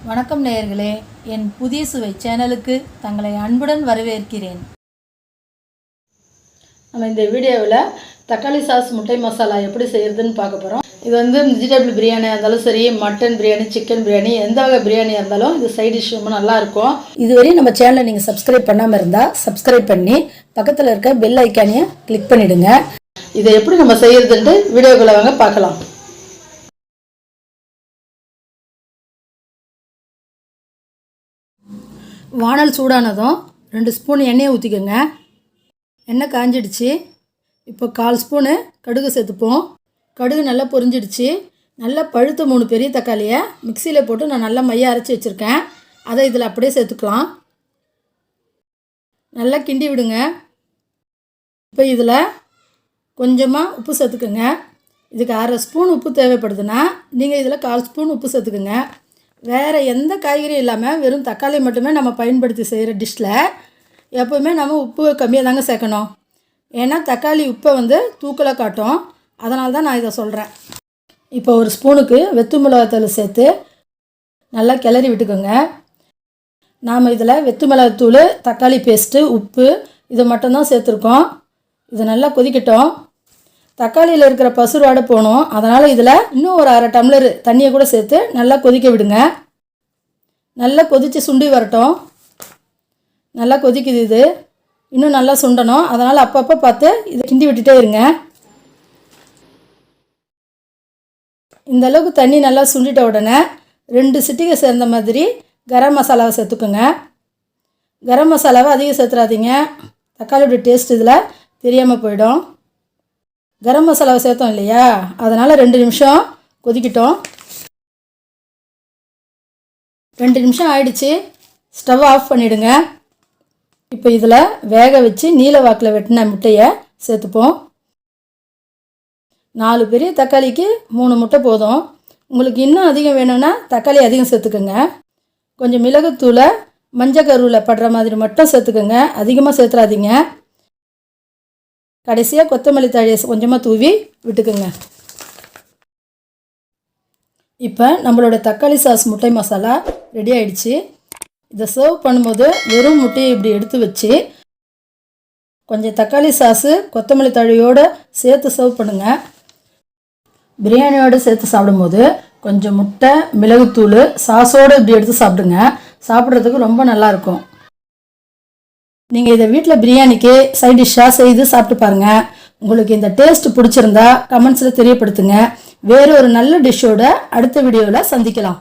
வணக்கம் நேயர்களே, என் புதிய சுவை சேனலுக்கு தங்களை அன்புடன் வரவேற்கிறேன். நம்ம இந்த வீடியோவில் தக்காளி சாஸ் முட்டை மசாலா எப்படி செய்கிறதுன்னு பார்க்க போகிறோம். இது வந்து வெஜிடபிள் பிரியாணியாக இருந்தாலும் சரி, மட்டன் பிரியாணி, சிக்கன் பிரியாணி, எந்த வகை பிரியாணியாக இருந்தாலும் இது சைட் டிஷ் ரொம்ப நல்லாயிருக்கும். இதுவரையும் நம்ம சேனலை நீங்கள் சப்ஸ்கிரைப் பண்ணாமல் இருந்தால் சப்ஸ்கிரைப் பண்ணி பக்கத்தில் இருக்க பெல் ஐக்கானையை கிளிக் பண்ணிவிடுங்க. இதை எப்படி நம்ம செய்கிறதுன்ட்டு வீடியோக்குள்ளே வாங்க பார்க்கலாம். வானல் சூடானதும் 2 ஸ்பூன் எண்ணெயை ஊற்றிக்கோங்க. எண்ணெய் காஞ்சிடுச்சு. இப்போ 1/4 ஸ்பூனு கடுகு சேர்த்துப்போம். கடுகு நல்லா பொரிஞ்சிடுச்சு. நல்லா பழுத்த 3 பெரிய தக்காளியை மிக்சியில் போட்டு நான் நல்லா மைய அரைச்சி வச்சுருக்கேன். அதை இதில் அப்படியே சேர்த்துக்கலாம். நல்லா கிண்டி விடுங்க. இப்போ இதில் கொஞ்சமாக உப்பு சேர்த்துக்குங்க. இதுக்கு 1/2 ஸ்பூன் உப்பு தேவைப்படுதுன்னா நீங்கள் இதில் 1/4 ஸ்பூன் உப்பு சேர்த்துக்குங்க. வேறு எந்த காய்கறியும் இல்லாமல் வெறும் தக்காளி மட்டுமே நம்ம பயன்படுத்தி செய்கிற டிஷ்ஷில் எப்போவுமே நம்ம உப்பு கம்மியாக தாங்க சேர்க்கணும். ஏன்னா தக்காளி உப்பை வந்து தூக்கலாக காட்டும். அதனால தான் நான் இதை சொல்கிறேன். இப்போ 1 ஸ்பூனுக்கு வெத்து மிளகாத்தூள் சேர்த்து நல்லா கிளறி விட்டுக்கோங்க. நாம் இதில் வெத்து மிளகாத்தூள், தக்காளி பேஸ்ட்டு, உப்பு இது மட்டும்தான் சேர்த்துருக்கோம். இது நல்லா கொதிக்கட்டும். தக்காளியில் இருக்கிற பசுரோட போகணும். அதனால் இதில் இன்னும் ஒரு 1/2 டம்ளர் தண்ணியை கூட சேர்த்து நல்லா கொதிக்க விடுங்க. நல்லா கொதித்து சுண்டி வரட்டும். நல்லா கொதிக்குது. இது இன்னும் நல்லா சுண்டணும். அதனால் அப்பப்போ பார்த்து இதை கிண்டி விட்டுட்டே இருங்க. இந்த அளவுக்கு தண்ணி நல்லா சுண்டிட்ட உடனே 2 சிட்டிகை சேர்ந்த மாதிரி கரம் மசாலாவை சேர்த்துக்குங்க. கரம் மசாலாவை அதிகம் சேர்த்துறாதீங்க. தக்காளியோட டேஸ்ட் இதில் தெரியாமல் போயிடும். கரம் மசாலாவை சேர்த்தோம் இல்லையா, அதனால் 2 நிமிஷம் கொதிக்கிட்டோம். 2 நிமிஷம் ஆயிடுச்சு. ஸ்டவ் ஆஃப் பண்ணிவிடுங்க. இப்போ இதில் வேக வச்சு நீல வாக்கில் வெட்டின முட்டையை சேர்த்துப்போம். 4 பெரிய தக்காளிக்கு 3 முட்டை போதும். உங்களுக்கு இன்னும் அதிகம் வேணும்னா தக்காளி அதிகம் சேர்த்துக்கோங்க. கொஞ்சம் மிளகுத்தூளை மஞ்சள் கருவில் படுற மாதிரி மட்டும் சேர்த்துக்கோங்க. அதிகமாக சேர்த்துறாதீங்க. கடைசியாக கொத்தமல்லி தழையை கொஞ்சமாக தூவி விட்டுக்குங்க. இப்போ நம்மளோட தக்காளி சாஸ் முட்டை மசாலா ரெடி ஆகிடுச்சு. இதை சர்வ் பண்ணும்போது வெறும் முட்டையை இப்படி எடுத்து வச்சு கொஞ்சம் தக்காளி சாஸு கொத்தமல்லி தழையோடு சேர்த்து சர்வ் பண்ணுங்கள். பிரியாணியோடு சேர்த்து சாப்பிடும்போது கொஞ்சம் முட்டை, மிளகுத்தூள், சாஸோடு இப்படி எடுத்து சாப்பிடுங்க. சாப்பிட்றதுக்கு ரொம்ப நல்லாயிருக்கும். நீங்கள் இதை வீட்டில் பிரியாணிக்கு சைட் டிஷ்ஷாக செய்து சாப்பிட்டு பாருங்கள். உங்களுக்கு இந்த டேஸ்ட் பிடிச்சிருந்தா கமெண்ட்ஸில் தெரியப்படுத்துங்க. வேறு ஒரு நல்ல டிஷ்ஷோட அடுத்த வீடியோவில் சந்திக்கலாம்.